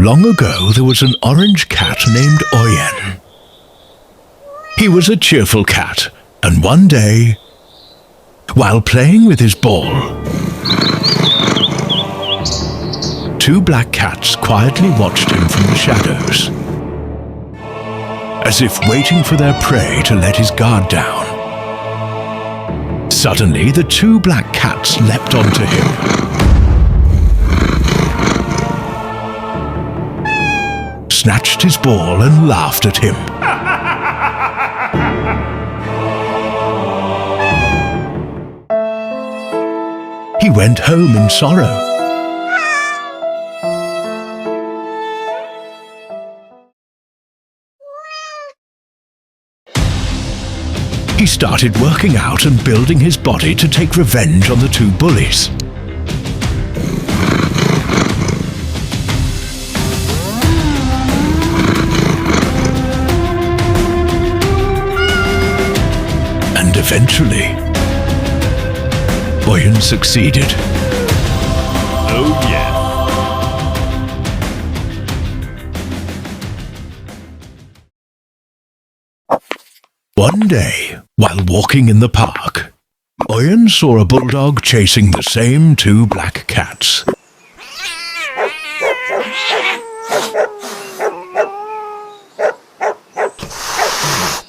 Long ago, there was an orange cat named Oyen. He was a cheerful cat, and one day, while playing with his ball, two black cats quietly watched him from the shadows, as if waiting for their prey to let his guard down. Suddenly, the two black cats leapt onto him. Snatched his ball and laughed at him. He went home in sorrow. He started working out and building his body to take revenge on the two bullies. And eventually, Oyen succeeded. Oh yeah. One day, while walking in the park, Oyen saw a bulldog chasing the same two black cats.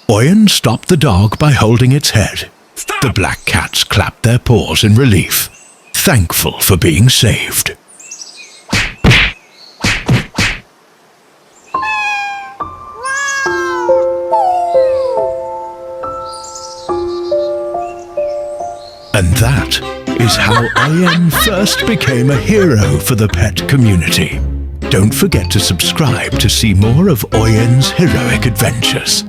Oyen stopped the dog by holding its head. The black cats clapped their paws in relief, thankful for being saved. And that is how Oyen first became a hero for the pet community. Don't forget to subscribe to see more of Oyen's heroic adventures.